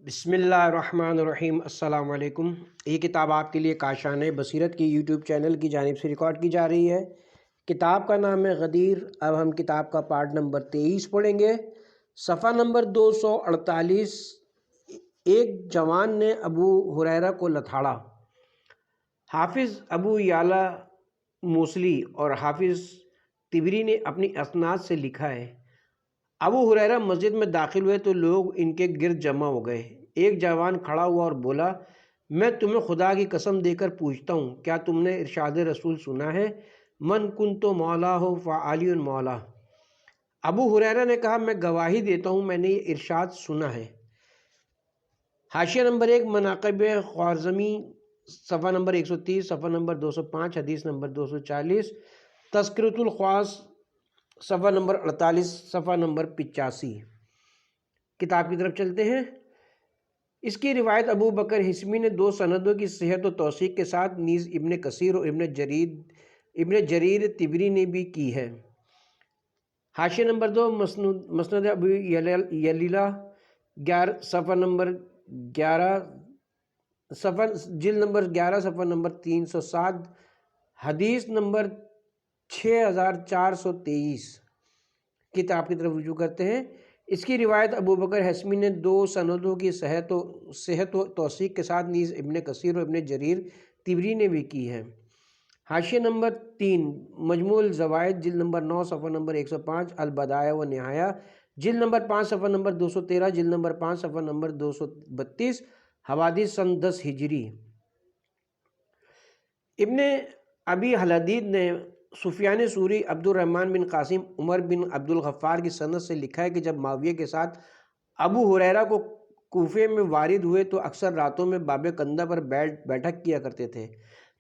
بسم اللہ الرحمن الرحیم۔ السلام علیکم۔ یہ کتاب آپ کے لیے کاشان بصیرت کی یوٹیوب چینل کی جانب سے ریکارڈ کی جا رہی ہے۔ کتاب کا نام ہے غدیر۔ اب ہم کتاب کا پارٹ نمبر 23 پڑھیں گے، صفحہ نمبر 248۔ ایک جوان نے ابو ہریرہ کو لتاڑا۔ حافظ ابو یعلا موصلی اور حافظ طبری نے اپنی اسناد سے لکھا ہے، ابو ہریرہ مسجد میں داخل ہوئے تو لوگ ان کے گرد جمع ہو گئے۔ ایک جوان کھڑا ہوا اور بولا، میں تمہیں خدا کی قسم دے کر پوچھتا ہوں، کیا تم نے ارشاد رسول سنا ہے؟ من کنت مولا فعلی مولا۔ ابو ہریرہ نے کہا، میں گواہی دیتا ہوں میں نے یہ ارشاد سنا ہے۔ حاشیہ نمبر 1 مناقب خوارزمی، صفحہ نمبر 130، صفحہ نمبر 205، حدیث نمبر 240، تذکرۃ الخواص، صفحہ نمبر 48، صفحہ نمبر 85۔ کتاب کی طرف چلتے ہیں۔ اس کی روایت ابو بکر حسمی نے 2 سندوں کی صحت و توثیق کے ساتھ نیز ابن کثیر اور ابن جریر طبری نے بھی کی ہے۔ حاشیہ نمبر 2 مسند ابو یعلا، صفحہ نمبر 11، جلد نمبر 11، صفحہ نمبر 307، حدیث نمبر 6423۔ کتاب کی طرف رجوع کرتے ہیں۔ اس کی روایت ابو بکر حسمی نے 2 سندوں کی صحت و توثیق کے ساتھ نیز ابن کثیر اور ابن جریر طبری نے بھی کی ہے۔ حاشیہ نمبر 3 مجموع الزوائد، جلد نمبر 9، صفحہ نمبر 105، البدایہ و نہایہ، جلد نمبر 5، صفحہ نمبر 213، جلد نمبر 5، صفحہ نمبر 232، حوادث سن 10 ہجری۔ ابن ابی حدید نے سفیان ثوری، عبد الرحمن بن قاسم، عمر بن عبد الغفار کی سند سے لکھا ہے کہ جب معاویہ کے ساتھ ابو ہریرہ کو کوفے میں وارد ہوئے تو اکثر راتوں میں باب کندہ پر بیٹھک کیا کرتے تھے۔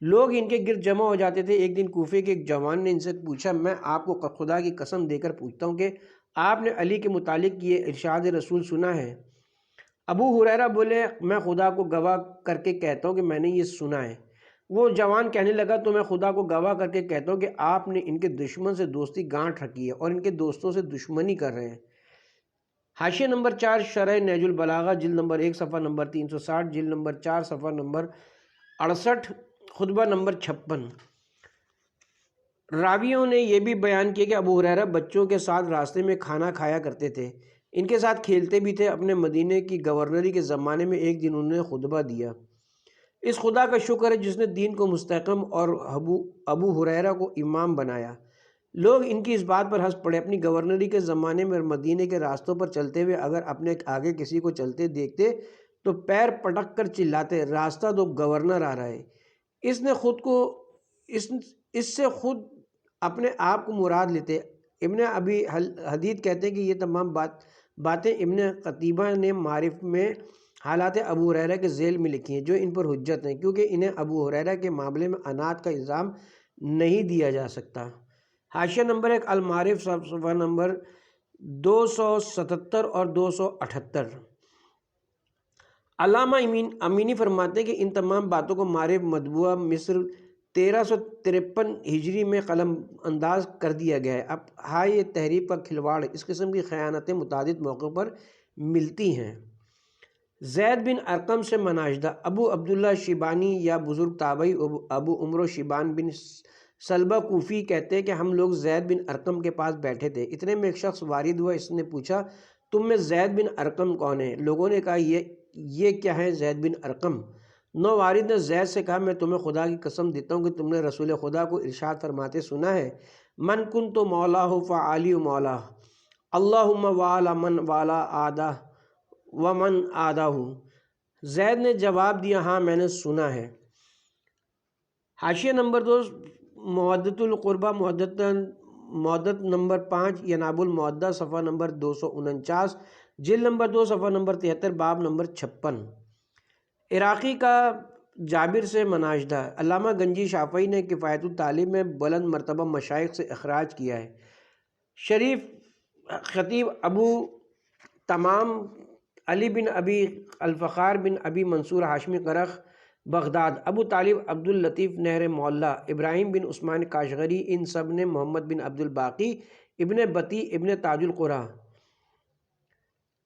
لوگ ان کے گرد جمع ہو جاتے تھے۔ ایک دن کوفے کے ایک جوان نے ان سے پوچھا، میں آپ کو خدا کی قسم دے کر پوچھتا ہوں کہ آپ نے علی کے متعلق یہ ارشاد رسول سنا ہے؟ ابو ہریرہ بولے، میں خدا کو گواہ کر کے کہتا ہوں کہ میں نے یہ سنا ہے۔ وہ جوان کہنے لگا، تو میں خدا کو گواہ کر کے کہتا ہوں کہ آپ نے ان کے دشمن سے دوستی گانٹھ رکھی ہے اور ان کے دوستوں سے دشمنی کر رہے ہیں۔ حاشیہ نمبر 4 شرح نہج البلاغہ، جلد نمبر 1، صفحہ نمبر 360، جلد نمبر 4، صفحہ نمبر 68، خطبہ نمبر 56۔ راویوں نے یہ بھی بیان کیا کہ ابو ہریرہ بچوں کے ساتھ راستے میں کھانا کھایا کرتے تھے، ان کے ساتھ کھیلتے بھی تھے۔ اپنے مدینے کی گورنری کے زمانے میں ایک دن انہوں نے خطبہ دیا، اس خدا کا شکر ہے جس نے دین کو مستحکم اور ابو ہریرہ کو امام بنایا۔ لوگ ان کی اس بات پر ہنس پڑے۔ اپنی گورنری کے زمانے میں مدینے کے راستوں پر چلتے ہوئے اگر اپنے آگے کسی کو چلتے دیکھتے تو پیر پٹک کر چلاتے، راستہ تو گورنر آ رہا ہے۔ اس سے خود اپنے آپ کو مراد لیتے۔ ابن ابی حدید کہتے ہیں کہ یہ تمام باتیں ابن قتیبہ نے معارف میں حالات ابو ہریرہ کے ذیل میں لکھی ہیں، جو ان پر حجت ہیں، کیونکہ انہیں ابو ہریرہ کے معاملے میں عناد کا الزام نہیں دیا جا سکتا۔ حاشیہ نمبر 1 المعارف، صفحہ نمبر 277 اور 278۔ علامہ امینی فرماتے ہیں کہ ان تمام باتوں کو معارف مطبوعہ مصر 1353 ہجری میں قلم انداز کر دیا گیا ہے۔ اب یہ تحریف کا کھلواڑ، اس قسم کی خیانتیں متعدد موقعوں پر ملتی ہیں۔ زید بن ارقم سے مناشدہ، ابو عبداللہ شیبانی یا بزرگ تابعی ابو عمرو شیبان بن سلبہ کوفی کہتے ہیں کہ ہم لوگ زید بن ارقم کے پاس بیٹھے تھے، اتنے میں ایک شخص وارد ہوا، اس نے پوچھا، تم میں زید بن ارقم کون ہے؟ لوگوں نے کہا، یہ کیا ہے زید بن ارقم؟ نو وارد نے زید سے کہا، میں تمہیں خدا کی قسم دیتا ہوں کہ تم نے رسول خدا کو ارشاد فرماتے سنا ہے، من کنت مولاہ فعلی مولاہ، اللہم والا من والا آدہ ومن آدہ۔ زید نے جواب دیا، ہاں میں نے سنا ہے۔ حاشیہ نمبر 2 مودۃ القربہ، مودت نمبر 5 یناب المودہ، صفحہ نمبر 249، جلد نمبر 2، صفحہ نمبر 73، باب نمبر 56۔ عراقی کا جابر سے مناشدہ، علامہ گنجی شافعی نے کفایت الطالب میں بلند مرتبہ مشائخ سے اخراج کیا ہے۔ شریف خطیب ابو تمام علی بن ابی الفخار بن ابی منصور ہاشمی قرخ بغداد، ابو طالب عبد اللطیف نہر معلیٰ، ابراہیم بن عثمان کاشغری، ان سب نے محمد بن عبد الباقی ابن بطی ابن تاج القرا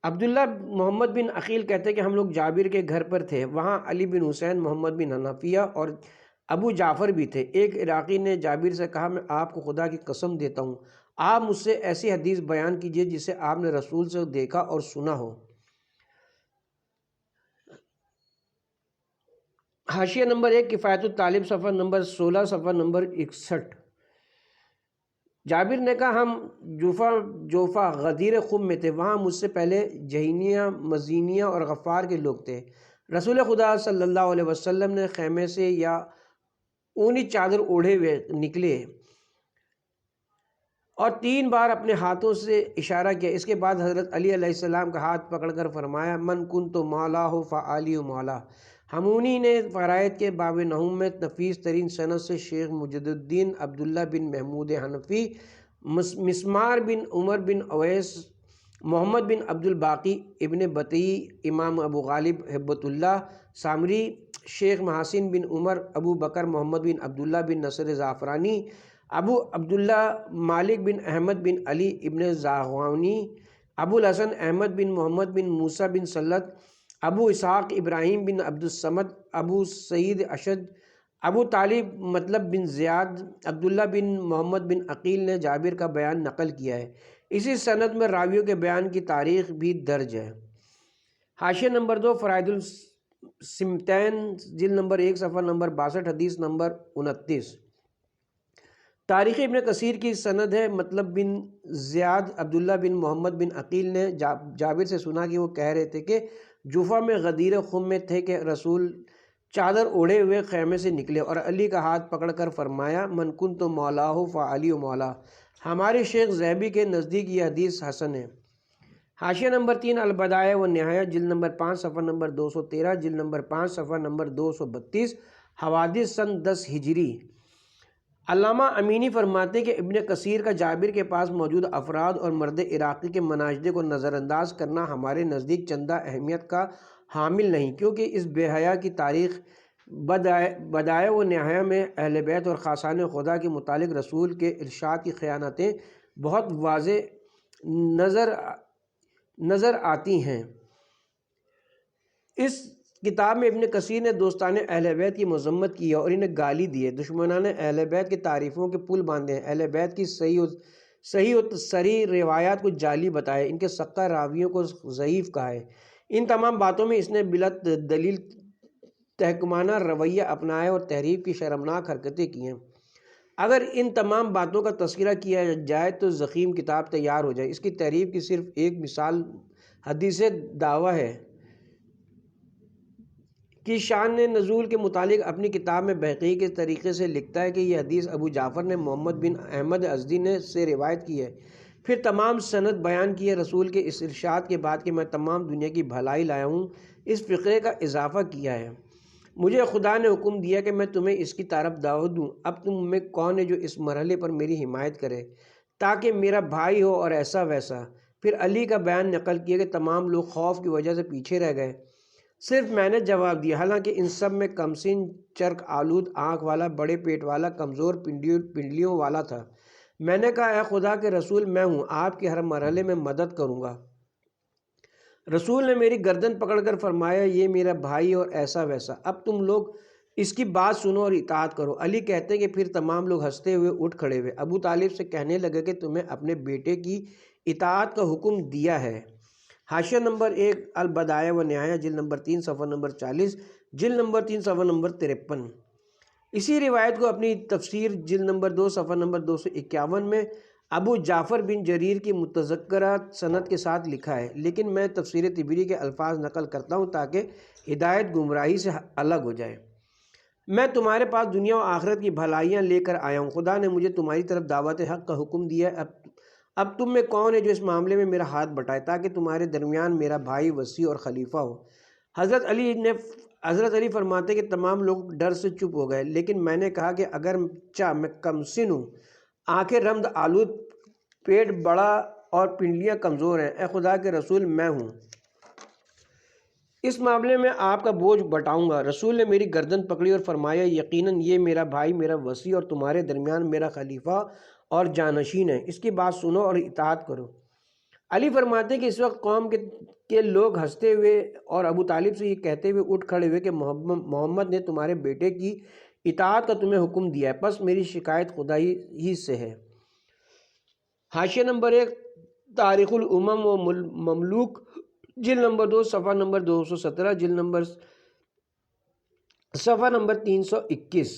عبداللہ محمد بن عقیل کہتے ہیں کہ ہم لوگ جابر کے گھر پر تھے، وہاں علی بن حسین، محمد بن حنفیہ اور ابو جعفر بھی تھے۔ ایک عراقی نے جابر سے کہا، میں آپ کو خدا کی قسم دیتا ہوں، آپ مجھ سے ایسی حدیث بیان کیجئے جسے آپ نے رسول سے دیکھا اور سنا ہو۔ حاشیہ نمبر 1 کفایت الطالب صفحہ نمبر 16 صفحہ نمبر 61۔ جابر نے کہا ہم جوفا غدیر خم میں تھے، وہاں مجھ سے پہلے جہینیہ، مزینیہ اور غفار کے لوگ تھے۔ رسول خدا صلی اللہ علیہ وسلم نے خیمے سے یا اونی چادر اوڑھے ہوئے نکلے اور 3 بار اپنے ہاتھوں سے اشارہ کیا۔ اس کے بعد حضرت علی علیہ السلام کا ہاتھ پکڑ کر فرمایا، من کنت مولاہ فعلی مولا۔ ہمونی نے فرائض کے باب نہوم میں نفیس ترین سند سے شیخ مجد الدین عبداللہ بن محمود حنفی، مسمار بن عمر بن اویس، محمد بن عبد الباقی ابن بطی، امام ابو غالب ہبت اللہ سامری، شیخ محاسن بن عمر، ابو بکر محمد بن عبداللہ بن نصر زعفرانی، ابو عبداللہ مالک بن احمد بن علی ابن زاغوانی، ابو الحسن احمد بن محمد بن موسیٰ بن سلط، ابو اسحاق ابراہیم بن عبد الصمد، ابو سعید اشد، ابو طالب مطلب بن زیاد، عبداللہ بن محمد بن عقیل نے جابر کا بیان نقل کیا ہے۔ اسی سند میں راویوں کے بیان کی تاریخ بھی درج ہے۔ حاشیہ نمبر 2 فرائض السمتین جلد نمبر 1 صفحہ نمبر 62 حدیث نمبر 29۔ تاریخ ابن کثیر کی سند ہے، مطلب بن زیاد عبداللہ بن محمد بن عقیل نے جابر سے سنا کہ وہ کہہ رہے تھے کہ جوفا میں غدیر خم میں تھے کہ رسول چادر اوڑھے ہوئے خیمے سے نکلے اور علی کا ہاتھ پکڑ کر فرمایا، من کنت مولاہ فعلی مولا۔ ہمارے شیخ ذہبی کے نزدیک یہ حدیث حسن ہے۔ حاشیہ نمبر 3 البدایہ والنہایہ جلد نمبر 5 صفحہ نمبر 213، جلد نمبر 5 صفحہ نمبر 232، حوادث سن 10 ہجری۔ علامہ امینی فرماتے ہیں کہ ابن کثیر کا جابر کے پاس موجود افراد اور مرد عراقی کے مناشدے کو نظر انداز کرنا ہمارے نزدیک چندہ اہمیت کا حامل نہیں، کیونکہ اس بے حیا کی تاریخ بدایہ و نہایہ میں اہل بیت اور خاصان خدا کے متعلق رسول کے ارشاد کی خیانتیں بہت واضح نظر آتی ہیں۔ اس کتاب میں ابن کثیر نے دوستان اہل بیت کی مذمت کی ہے اور انہیں گالی دی ہے، دشمنان اہل بیت کی تعریفوں کے پل باندھے ہیں، اہل بیت کی صحیح و صریح روایات کو جعلی بتایا، ان کے سقہ راویوں کو ضعیف کہا ہے۔ ان تمام باتوں میں اس نے بلا دلیل تحکمانہ رویہ اپنایا اور تحریف کی شرمناک حرکتیں کی ہیں۔ اگر ان تمام باتوں کا تذکرہ کیا جائے تو ضخیم کتاب تیار ہو جائے۔ اس کی تحریف کی صرف ایک مثال حدیث دعویٰ ہے کی شان نزول کے متعلق اپنی کتاب میں بہقی کے طریقے سے لکھتا ہے کہ یہ حدیث ابو جعفر نے محمد بن احمد ازدی نے سے روایت کی ہے، پھر تمام سند بیان کی ہے۔ رسول کے اس ارشاد کے بعد کہ میں تمام دنیا کی بھلائی لایا ہوں، اس فقرے کا اضافہ کیا ہے، مجھے خدا نے حکم دیا کہ میں تمہیں اس کی طرف دعوت دوں، اب تم میں کون ہے جو اس مرحلے پر میری حمایت کرے تاکہ میرا بھائی ہو اور ایسا ویسا۔ پھر علی کا بیان نقل کیا کہ تمام لوگ خوف کی وجہ سے پیچھے رہ گئے، صرف میں نے جواب دیا، حالانکہ ان سب میں کمسن، چرک آلود آنکھ والا، بڑے پیٹ والا، کمزور پنڈلیوں والا تھا۔ میں نے کہا، اے خدا کے رسول، میں ہوں، آپ کے ہر مرحلے میں مدد کروں گا۔ رسول نے میری گردن پکڑ کر فرمایا، یہ میرا بھائی اور ایسا ویسا، اب تم لوگ اس کی بات سنو اور اطاعت کرو۔ علی کہتے ہیں کہ پھر تمام لوگ ہنستے ہوئے اٹھ کھڑے ہوئے، ابو طالب سے کہنے لگے کہ تمہیں اپنے بیٹے کی اطاعت کا حکم دیا ہے۔ حاشیہ نمبر 1 البدایہ و نہایہ جلد نمبر 3 صفحہ نمبر 40، جلد نمبر 3 صفحہ نمبر 53۔ اسی روایت کو اپنی تفسیر جلد نمبر 2 صفحہ نمبر 251 میں ابو جعفر بن جریر کی متذکرہ سند کے ساتھ لکھا ہے، لیکن میں تفسیر طبری کے الفاظ نقل کرتا ہوں تاکہ ہدایت گمراہی سے الگ ہو جائے۔ میں تمہارے پاس دنیا و آخرت کی بھلائیاں لے کر آیا ہوں، خدا نے مجھے تمہاری طرف دعوت حق کا حکم دیا ہے، اب تم میں کون ہے جو اس معاملے میں میرا ہاتھ بٹائے تاکہ تمہارے درمیان میرا بھائی وسیع اور خلیفہ ہو۔ حضرت علی فرماتے کہ تمام لوگ ڈر سے چپ ہو گئے، لیکن میں نے کہا کہ اگر میں کمسن ہوں، آنکھیں رمد آلود، پیٹ بڑا اور پنڈلیاں کمزور ہیں، اے خدا کے رسول، میں ہوں، اس معاملے میں آپ کا بوجھ بٹاؤں گا۔ رسول نے میری گردن پکڑی اور فرمایا، یقیناً یہ میرا بھائی میرا وصی اور تمہارے درمیان میرا خلیفہ اور جانشین ہے، اس کی بات سنو اور اطاعت کرو۔ علی فرماتے ہیں کہ اس وقت قوم کے لوگ ہنستے ہوئے اور ابو طالب سے یہ کہتے ہوئے اٹھ کھڑے ہوئے کہ محمد نے تمہارے بیٹے کی اطاعت کا تمہیں حکم دیا ہے، پس میری شکایت خدا ہی سے ہے۔ حاشیہ نمبر 1 تاریخ الامم و مملوک، جلد نمبر 2 صفحہ نمبر 217، جلد نمبر صفحہ نمبر 321۔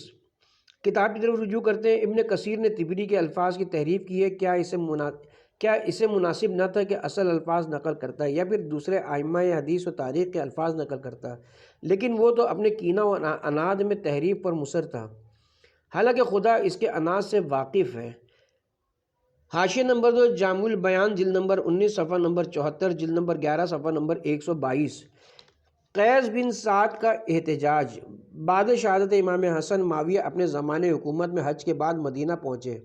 کتاب کی طرف رجوع کرتے ہیں۔ ابن کثیر نے طبری کے الفاظ کی تحریف کی ہے، کیا اسے مناسب نہ تھا کہ اصل الفاظ نقل کرتا ہے یا پھر دوسرے ائمہ حدیث و تاریخ کے الفاظ نقل کرتا، لیکن وہ تو اپنے کینہ و عناد میں تحریف پر مصر تھا، حالانکہ خدا اس کے عناد سے واقف ہے۔ حاشیہ نمبر 2 جامع البیان، جلد نمبر 19 صفحہ نمبر 74، جلد نمبر 11 صفحہ نمبر 122۔ قیس بن سعد کا احتجاج۔ بعد شہادت امام حسن، معاویہ اپنے زمانے حکومت میں حج کے بعد مدینہ پہنچے۔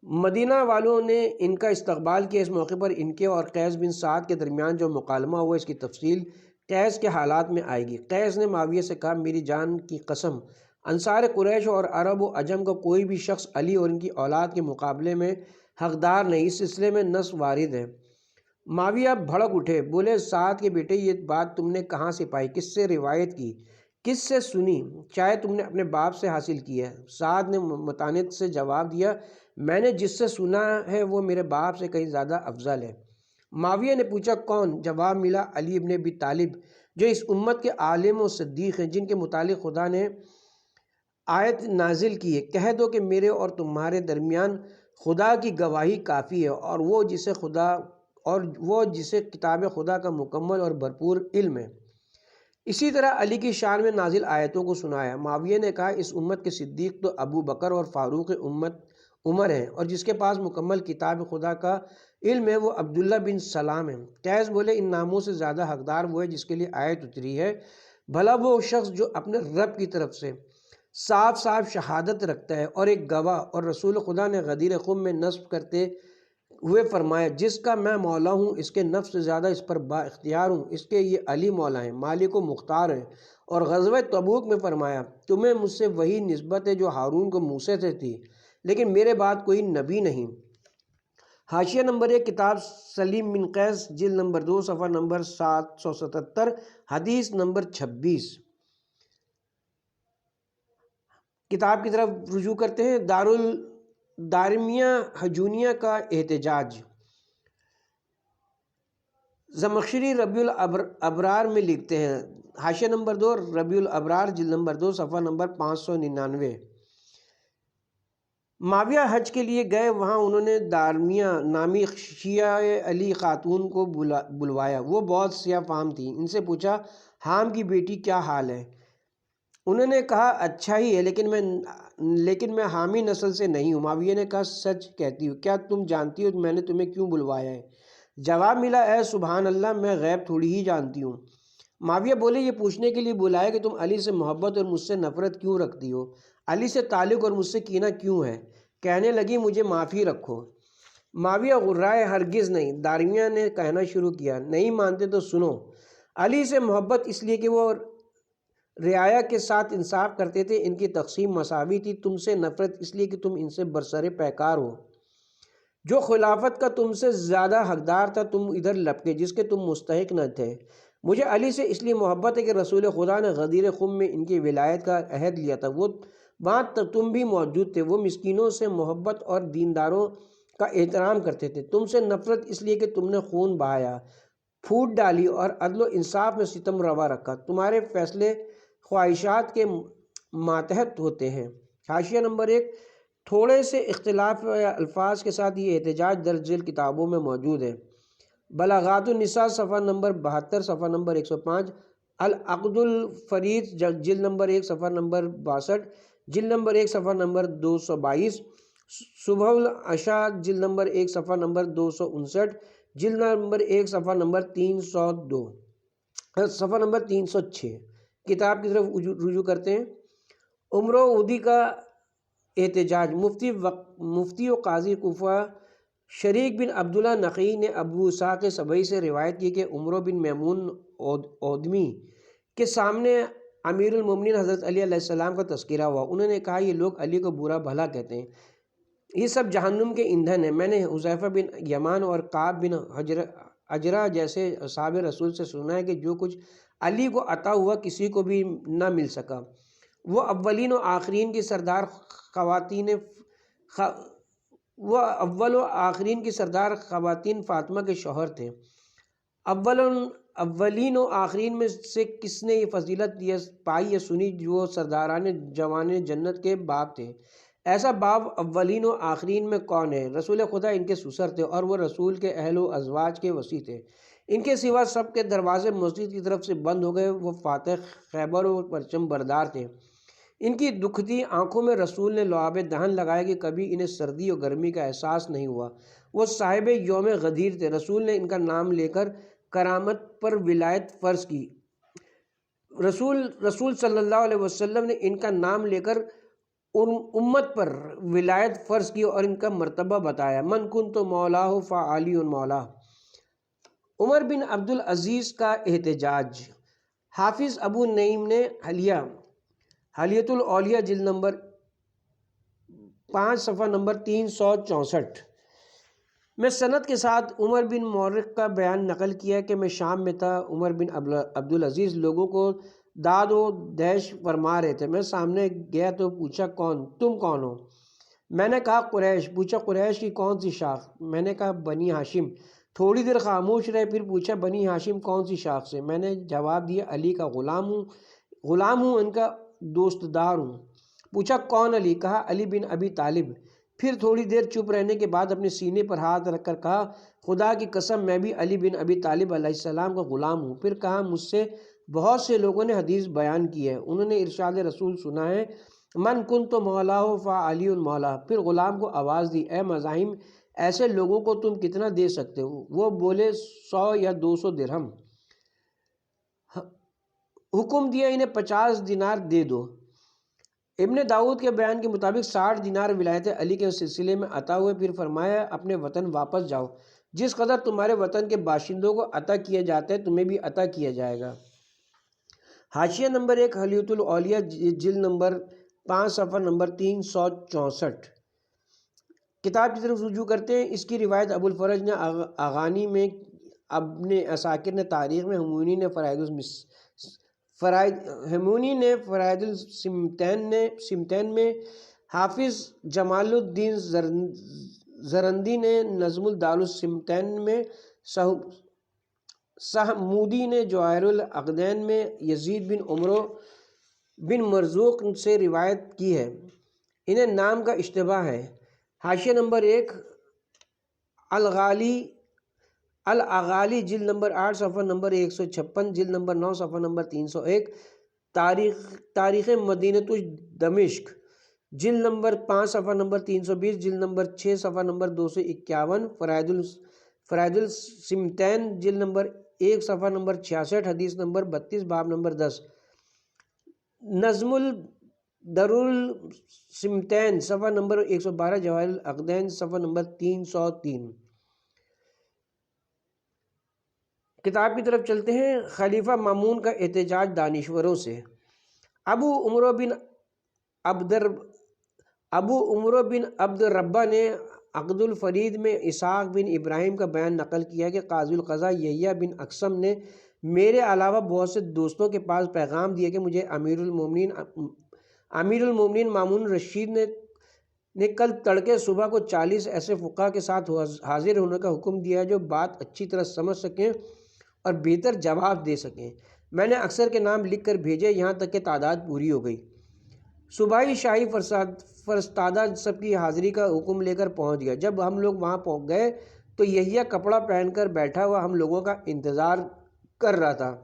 مدینہ والوں نے ان کا استقبال کیا۔ اس موقع پر ان کے اور قیس بن سعد کے درمیان جو مکالمہ ہوا، اس کی تفصیل قیس کے حالات میں آئے گی۔ قیس نے معاویہ سے کہا، میری جان کی قسم، انصار قریش اور عرب و عجم کا کوئی بھی شخص علی اور ان کی اولاد کے مقابلے میں حقدار نہیں، اس سلسلے میں نص وارد ہے۔ معاویہ بھڑک اٹھے، بولے، سعد کے بیٹے، یہ بات تم نے کہاں سے پائی؟ کس سے روایت کی؟ کس سے سنی؟ شاید تم نے اپنے باپ سے حاصل کی ہے۔ سعد نے متانت سے جواب دیا، میں نے جس سے سنا ہے وہ میرے باپ سے کہیں زیادہ افضل ہے۔ معاویہ نے پوچھا، کون؟ جواب ملا، علی ابن ابی طالب، جو اس امت کے عالم و صدیق ہیں، جن کے متعلق خدا نے آیت نازل کی ہے، کہہ دو کہ میرے اور تمہارے درمیان خدا کی گواہی کافی ہے، اور وہ جسے کتاب خدا کا مکمل اور بھرپور علم ہے۔ اسی طرح علی کی شان میں نازل آیتوں کو سنایا۔ معاویہ نے کہا، اس امت کے صدیق تو ابو بکر اور فاروق عمر ہیں، اور جس کے پاس مکمل کتاب خدا کا علم ہے وہ عبداللہ بن سلام ہے۔ قیس بولے، ان ناموں سے زیادہ حقدار وہ ہے جس کے لیے آیت اتری ہے، بھلا وہ شخص جو اپنے رب کی طرف سے صاف صاف شہادت رکھتا ہے اور ایک گواہ، اور رسول خدا نے غدیر خم میں نصب کرتے ہوئے فرمایا، جس کا میں مولا ہوں، اس کے نفس سے زیادہ اس پر با اختیار ہوں، اس کے یہ علی مولا ہیں، مالک و مختار ہیں۔ اور غزوہ تبوک میں فرمایا، تمہیں مجھ سے وہی نسبت ہے جو ہارون کو موسیٰ سے تھی، لیکن میرے بعد کوئی نبی نہیں۔ حاشیہ نمبر 1 کتاب سلیم بن قیس، جلد نمبر 2 صفحہ نمبر 777، حدیث نمبر 26۔ کتاب کی طرف رجوع کرتے ہیں۔ دارمیہ ہجونیہ کا احتجاج۔ زمخشری ربیع الابرار میں لکھتے ہیں، حاشیہ نمبر 2 ربیع الابرار، جلد نمبر 2 صفحہ نمبر 599۔ معاویہ حج کے لیے گئے، وہاں انہوں نے دارمیہ نامی شیعہ علی خاتون کو بلوایا۔ وہ بہت سیاہ فام تھی۔ ان سے پوچھا، حام کی بیٹی کیا حال ہے؟ انہوں نے کہا، اچھا ہی ہے، لیکن میں حامی نسل سے نہیں ہوں۔ معاویہ نے کہا، سچ کہتی ہو؟ کیا تم جانتی ہو میں نے تمہیں کیوں بلوایا ہے؟ جواب ملا، اے سبحان اللہ، میں غیب تھوڑی ہی جانتی ہوں۔ معاویہ بولے، یہ پوچھنے کے لیے بلایا کہ تم علی سے محبت اور مجھ سے نفرت کیوں رکھتی ہو؟ علی سے تعلق اور مجھ سے کینہ کیوں ہے؟ کہنے لگی، مجھے معافی رکھو۔ معاویہ غرائے، ہرگز نہیں۔ دارمیہ نے کہنا شروع کیا، نہیں مانتے تو سنو۔ علی سے محبت اس لیے کہ وہ رعایا کے ساتھ انصاف کرتے تھے، ان کی تقسیم مساوی تھی۔ تم سے نفرت اس لیے کہ تم ان سے برسر پیکار ہو۔ جو خلافت کا تم سے زیادہ حقدار تھا تم ادھر لپکے، جس کے تم مستحق نہ تھے۔ مجھے علی سے اس لیے محبت ہے کہ رسول خدا نے غدیر خم میں ان کی ولایت کا عہد لیا تھا، وہ وہاں تم بھی موجود تھے۔ وہ مسکینوں سے محبت اور دینداروں کا احترام کرتے تھے۔ تم سے نفرت اس لیے کہ تم نے خون بہایا، پھوٹ ڈالی اور عدل و انصاف میں ستم روا رکھا۔ تمہارے فیصلے خواہشات کے ماتحت ہوتے ہیں۔ حاشیہ نمبر 1 تھوڑے سے اختلاف الفاظ کے ساتھ یہ احتجاج درج ذیل کتابوں میں موجود ہے۔ بلاغات النساء صفحہ نمبر 72، صفحہ نمبر 105، العقد الفرید جلد نمبر 1 صفحہ نمبر 62، جلد نمبر 1 صفحہ نمبر 222، صبح العشاء جلد نمبر 1 صفحہ نمبر 259، جلد نمبر 1 صفحہ نمبر 302، صفحہ نمبر 306۔ کتاب کی طرف رجوع کرتے ہیں۔ عمر و عودی کا احتجاج۔ مفتی و قاضی کوفہ شریک بن عبداللہ نقی نے ابو اسحاق سبعی سے روایت کی کہ عمر بن میمون اودمی کے سامنے امیر المومنین حضرت علی علیہ السلام کا تذکرہ ہوا۔ انہوں نے کہا، یہ لوگ علی کو برا بھلا کہتے ہیں۔ یہ سب جہنم کے ایندھن ہیں۔ میں نے حذیفہ بن یمان اور کعب بن اجرہ جیسے اصحاب رسول سے سنا ہے کہ جو کچھ علی کو عطا ہوا کسی کو بھی نہ مل سکا۔ وہ اولین و آخرین کی سردار خواتین فاطمہ کے شوہر تھے۔ اولین و آخرین میں سے کس نے یہ فضیلت پائی یا سنی جو سرداران جوان جنت کے باپ تھے؟ ایسا باپ اولین و آخرین میں کون ہے؟ رسول خدا ان کے سسر تھے اور وہ رسول کے اہل و ازواج کے وصی تھے۔ ان کے سوا سب کے دروازے مسجد کی طرف سے بند ہو گئے۔ وہ فاتح خیبر و پرچم بردار تھے۔ ان کی دکھتی آنکھوں میں رسول نے لعاب دہن لگایا کہ کبھی انہیں سردی اور گرمی کا احساس نہیں ہوا۔ وہ صاحب یوم غدیر تھے۔ رسول نے ان کا نام لے کر کرامت پر ولایت فرض کی۔ رسول صلی اللہ علیہ وسلم نے ان کا نام لے کر امت پر ولایت فرض کی اور ان کا مرتبہ بتایا۔ من کنت مولاہ فعلی مولاہ۔ عمر بن عبد العزیز کا احتجاج۔ حافظ ابو نعیم نے حلیۃ الاولیاء جلد نمبر 5 صفحہ نمبر 364 میں سند کے ساتھ عمر بن مورق کا بیان نقل کیا کہ میں شام میں تھا۔ عمر بن عبد العزیز لوگوں کو داد و دیش فرما رہے تھے۔ میں سامنے گیا تو پوچھا تم کون ہو؟ میں نے کہا قریش۔ پوچھا قریش کی کون سی شاخ؟ میں نے کہا بنی ہاشم۔ تھوڑی دیر خاموش رہے، پھر پوچھا بنی ہاشم کون سی شاخ سے؟ میں نے جواب دیا علی کا غلام ہوں، ان کا دوست دار ہوں۔ پوچھا کون علی؟ کہا علی بن ابی طالب۔ پھر تھوڑی دیر چپ رہنے کے بعد اپنے سینے پر ہاتھ رکھ کر کہا خدا کی قسم میں بھی علی بن ابی طالب علیہ السلام کا غلام ہوں۔ پھر کہا مجھ سے بہت سے لوگوں نے حدیث بیان کی ہے، انہوں نے ارشاد رسول سنا ہے من کنت مولاہ فعلی مولاہ۔ پھر غلام کو آواز دی اے مزاحم، ایسے لوگوں کو تم کتنا دے سکتے ہو؟ وہ بولے 100 یا 200 درہم۔ حکم دیا انہیں 50 دینار دے دو۔ ابن داؤد کے بیان کے مطابق 60 دینار ولایت علی کے سلسلے میں عطا ہوئے۔ پھر فرمایا اپنے وطن واپس جاؤ، جس قدر تمہارے وطن کے باشندوں کو عطا کیا جاتا ہے تمہیں بھی عطا کیا جائے گا۔ حاشیہ نمبر 1 حلیۃ الاولیاء جلد نمبر 5 صفحہ نمبر 364 کتاب کی طرف رجوع کرتے ہیں۔ اس کی روایت ابو الفرج نے اغانی میں، ابن عساکر نے تاریخ میں، ہمونی نے فرائد السمتین میں، حافظ جمال الدین زرندی نے نظم الدار السمتین میں، سہمودی نے جواہر العقدین میں یزید بن عمرو بن مرزوق سے روایت کی ہے۔ انہیں نام کا اشتباہ ہے۔ حاشیہ نمبر 1 الاغالی جلد نمبر 8 صفحہ نمبر 156، جلد نمبر 9 صفحہ نمبر 301، تاریخ مدینہ دمشق جلد نمبر 5 صفحہ نمبر 320، جلد نمبر 6 صفحہ نمبر 251، فرائد السمتین جلد نمبر 1 صفحہ نمبر 66، حدیث نمبر 32 باب نمبر 10، نظم الدر السمتین صفحہ نمبر 112، جواہر العقدین صفحہ نمبر 303۔ کتاب کی طرف چلتے ہیں۔ خلیفہ مامون کا احتجاج دانشوروں سے۔ ابو عمرو بن عبد الربہ نے عقد الفرید میں اسحاق بن ابراہیم کا بیان نقل کیا کہ قاضی القضاء یحییٰ بن اقسم نے میرے علاوہ بہت سے دوستوں کے پاس پیغام دیا کہ مجھے امیر المومنین مامون رشید نے کل تڑکے صبح کو 40 ایسے فقہا کے ساتھ حاضر ہونے کا حکم دیا جو بات اچھی طرح سمجھ سکیں اور بہتر جواب دے سکیں۔ میں نے اکثر کے نام لکھ کر بھیجے، یہاں تک کہ تعداد پوری ہو گئی۔ صبح شاہی فرستادہ سب کی حاضری کا حکم لے کر پہنچ گیا۔ جب ہم لوگ وہاں پہنچ گئے تو یحییٰ کپڑا پہن کر بیٹھا ہوا ہم لوگوں کا انتظار کر رہا تھا۔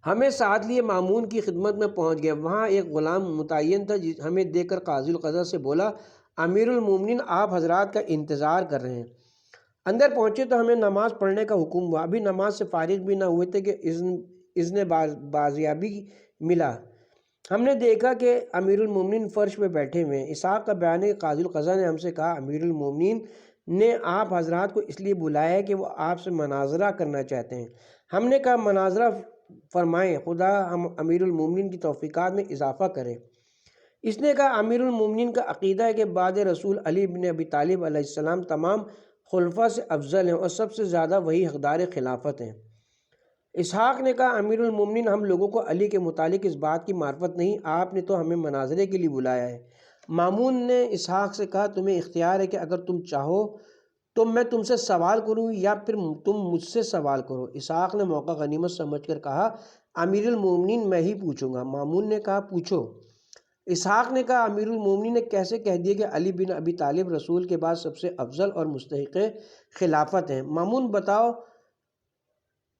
ہمیں ساتھ لیے مامون کی خدمت میں پہنچ گئے۔ وہاں ایک غلام متعین تھا، ہمیں دیکھ کر قاضی القضاء سے بولا امیر المومنین آپ حضرات کا انتظار کر رہے ہیں۔ اندر پہنچے تو ہمیں نماز پڑھنے کا حکم ہوا۔ ابھی نماز سے فارغ بھی نہ ہوئے تھے کہ اذن بازیابی ملا۔ ہم نے دیکھا کہ امیر المومنین فرش پہ بیٹھے ہوئے ہیں۔ اسحاق کا بیان ہے کہ قاضی القضاء نے ہم سے کہا امیر المومنین نے آپ حضرات کو اس لیے بلایا ہے کہ وہ آپ سے مناظرہ کرنا چاہتے ہیں۔ ہم نے کہا مناظرہ فرمائیں، خدا ہم امیر المومنین کی توفیقات میں اضافہ کرے۔ اس نے کہا امیر المومنین کا عقیدہ ہے کہ بعد رسول علی بن ابی طالب علیہ السلام تمام خلفاء سے افضل ہیں اور سب سے زیادہ وہی حقدار خلافت ہیں۔ اسحاق نے کہا امیر المومنین ہم لوگوں کو علی کے متعلق اس بات کی معرفت نہیں، آپ نے تو ہمیں مناظرے کے لیے بلایا ہے۔ مامون نے اسحاق سے کہا تمہیں اختیار ہے کہ اگر تم چاہو تو میں تم سے سوال کروں یا پھر تم مجھ سے سوال کرو۔ اسحاق نے موقع غنیمت سمجھ کر کہا امیر المومنین میں ہی پوچھوں گا۔ مامون نے کہا پوچھو۔ اسحاق نے کہا امیر المومنین نے کیسے کہہ دیا کہ علی بن ابی طالب رسول کے بعد سب سے افضل اور مستحق خلافت ہیں؟ مامون بتاؤ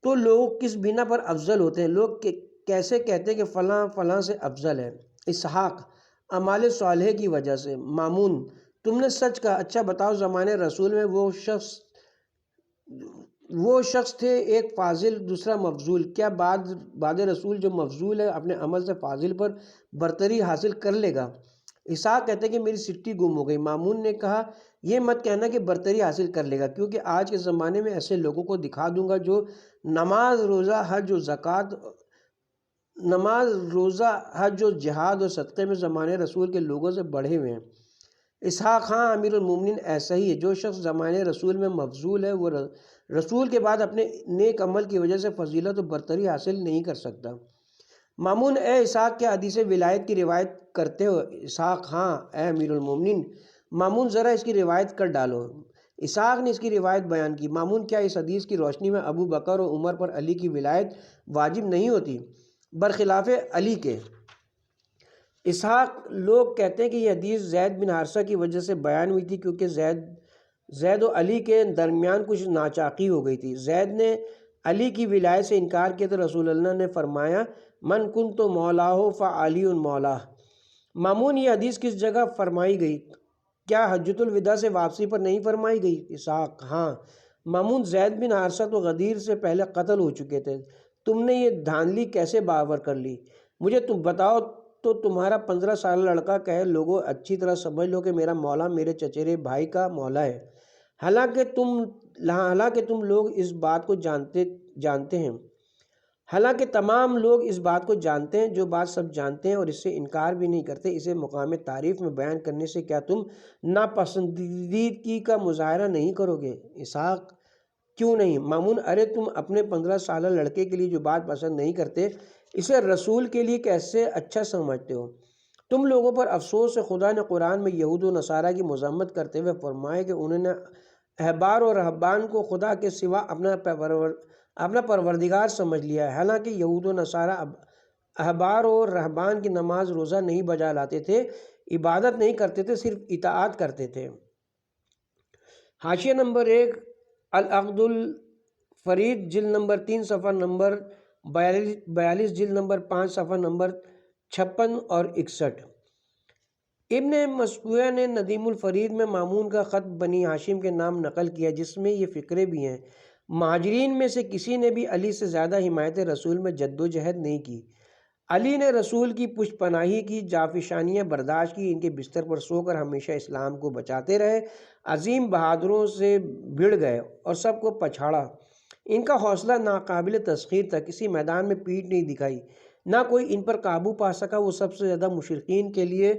تو لوگ کس بنا پر افضل ہوتے ہیں؟ لوگ کیسے کہتے ہیں کہ فلاں فلاں سے افضل ہے؟ اسحاق اعمال صالحہ کی وجہ سے۔ مامون تم نے سچ کہا، اچھا بتاؤ زمانے رسول میں وہ شخص تھے ایک فاضل دوسرا مفضول، کیا بعد رسول جو مفضول ہے اپنے عمل سے فاضل پر برتری حاصل کر لے گا؟ اسحاق کہتے ہیں کہ میری سٹی گم ہو گئی۔ مامون نے کہا یہ مت کہنا کہ برتری حاصل کر لے گا، کیونکہ آج کے زمانے میں ایسے لوگوں کو دکھا دوں گا جو نماز حج و جہاد اور صدقے میں زمانے رسول کے لوگوں سے بڑھے ہوئے ہیں۔ اسحاق ہاں امیر المومنین ایسا ہی ہے، جو شخص زمانے رسول میں مفضول ہے وہ رسول کے بعد اپنے نیک عمل کی وجہ سے فضیلت و برتری حاصل نہیں کر سکتا۔ مامون اے اسحاق کیا حدیث ولایت کی روایت کرتے ہو؟ اسحاق ہاں اے امیر المومنین۔ مامون ذرا اس کی روایت کر ڈالو۔ اسحاق نے اس کی روایت بیان کی۔ مامون کیا اس حدیث کی روشنی میں ابو بکر و عمر پر علی کی ولایت واجب نہیں ہوتی برخلاف علی کے؟ اسحاق لوگ کہتے ہیں کہ یہ حدیث زید بن حارثہ کی وجہ سے بیان ہوئی تھی، کیونکہ زید و علی کے درمیان کچھ ناچاقی ہو گئی تھی۔ زید نے علی کی ولایت سے انکار کیا تو رسول اللہ نے فرمایا من کنت مولاہ فعلی مولاہ۔ مامون یہ حدیث کس جگہ فرمائی گئی؟ کیا حجۃ الوداع سے واپسی پر نہیں فرمائی گئی؟ اسحاق ہاں۔ مامون زید بن حارثہ تو غدیر سے پہلے قتل ہو چکے تھے، تم نے یہ دھاندلی کیسے باور کر لی؟ مجھے تم بتاؤ تو تمہارا 15 سال لڑکا کہے لوگوں اچھی طرح سمجھ لو کہ میرا مولا میرے چچیرے بھائی کا مولا ہے، حالانکہ تم لوگ اس بات کو جانتے ہیں، حالانکہ تمام لوگ اس بات کو جانتے ہیں، جو بات سب جانتے ہیں اور اس سے انکار بھی نہیں کرتے، اسے مقام تعریف میں بیان کرنے سے کیا تم ناپسندیدگی کا مظاہرہ نہیں کرو گے؟ اسحاق کیوں نہیں؟ مامون ارے تم اپنے 15 سالہ لڑکے کے لیے جو بات پسند نہیں کرتے اسے رسول کے لیے کیسے اچھا سمجھتے ہو؟ تم لوگوں پر افسوس ہے، خدا نے قرآن میں یہود و نصارہ کی مذمت کرتے ہوئے فرمایا کہ انہوں نے احبار و رہبان کو خدا کے سوا اپنا پروردگار سمجھ لیا ہے، حالانکہ یہود و نصارہ احبار و رہبان کی نماز روزہ نہیں بجا لاتے تھے، عبادت نہیں کرتے تھے، صرف اطاعت کرتے تھے۔ حاشیہ نمبر 1 العقد الفرید جلد نمبر 3 صفحہ نمبر 42، جلد نمبر 5 صفحہ نمبر 56 اور 61۔ ابن مسکوہ نے ندیم الفرید میں مامون کا خط بنی ہاشم کے نام نقل کیا، جس میں یہ فقرے بھی ہیں مہاجرین میں سے کسی نے بھی علی سے زیادہ حمایت رسول میں جد و جہد نہیں کی، علی نے رسول کی پشت پناہی کی، جافشانیاں برداشت کی، ان کے بستر پر سو کر ہمیشہ اسلام کو بچاتے رہے، عظیم بہادروں سے بھڑ گئے اور سب کو پچھاڑا، ان کا حوصلہ ناقابل تسخیر تھا، کسی میدان میں پیٹھ نہیں دکھائی، نہ کوئی ان پر قابو پا سکا، وہ سب سے زیادہ مشرکین کے لیے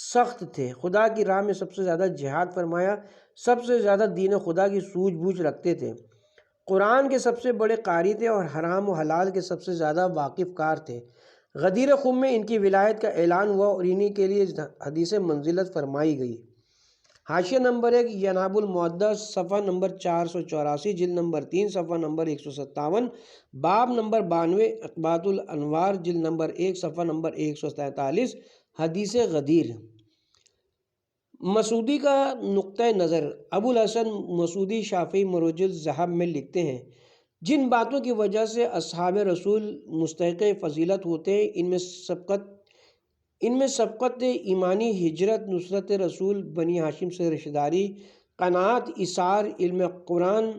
سخت تھے، خدا کی راہ میں سب سے زیادہ جہاد فرمایا، سب سے زیادہ دین خدا کی سوجھ بوجھ رکھتے تھے، قرآن کے سب سے بڑے قاری تھے اور حرام و حلال کے سب سے زیادہ واقف کار تھے۔ غدیر خم میں ان کی ولایت کا اعلان ہوا اور انہی کے لیے حدیث منزلت فرمائی گئی۔ حاشیہ نمبر 1 یناب المعدہ صفحہ نمبر 484، جلد نمبر 3 صفحہ نمبر 157، باب نمبر 92 اقبات الانوار جلد نمبر 1 صفحہ نمبر 143، حدیث غدیر۔ مسعودی کا نقطہ نظر۔ ابو الحسن مسعودی شافعی مروج الذہب میں لکھتے ہیں جن باتوں کی وجہ سے اصحاب رسول مستحق فضیلت ہوتے ہیں، ان میں سبقت ایمانی، ہجرت، نصرت رسول، بنی ہاشم سے رشتہ داری، قناعت، ایثار، علم قرآن،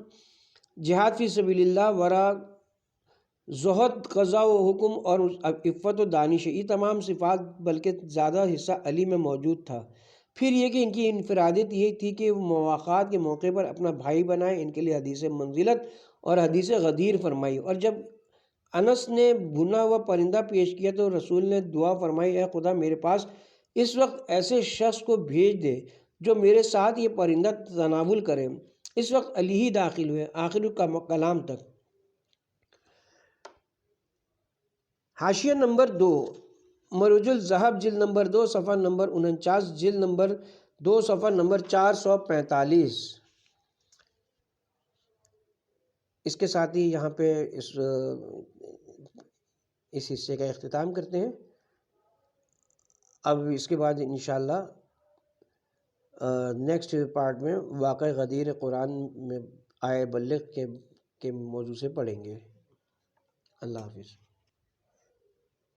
جہاد فی سبیل اللہ، ورع، زہد، قضاء و حکم اور عفت و دانش، یہ تمام صفات بلکہ زیادہ حصہ علی میں موجود تھا۔ پھر یہ کہ ان کی انفرادیت یہ تھی کہ وہ مواقعات کے موقع پر اپنا بھائی بنائے، ان کے لیے حدیث منزلت اور حدیث غدیر فرمائی، اور جب انس نے بھنا ہوا پرندہ پیش کیا تو رسول نے دعا فرمائی اے خدا میرے پاس اس وقت ایسے شخص کو بھیج دے جو میرے ساتھ یہ پرندہ تناول کرے۔ اس وقت علی ہی داخل ہوئے آخر کلام تک۔ حاشیہ نمبر 2، مروج الذہب جلد نمبر 2 صفحہ نمبر 49، جلد نمبر 2 صفحہ نمبر 445۔ اس کے ساتھ ہی یہاں پہ اس حصے کا اختتام کرتے ہیں۔ اب اس کے بعد انشاءاللہ نیکسٹ پارٹ میں واقع غدیر قرآن میں آئے بلغ کے موضوع سے پڑھیں گے۔ اللہ حافظ۔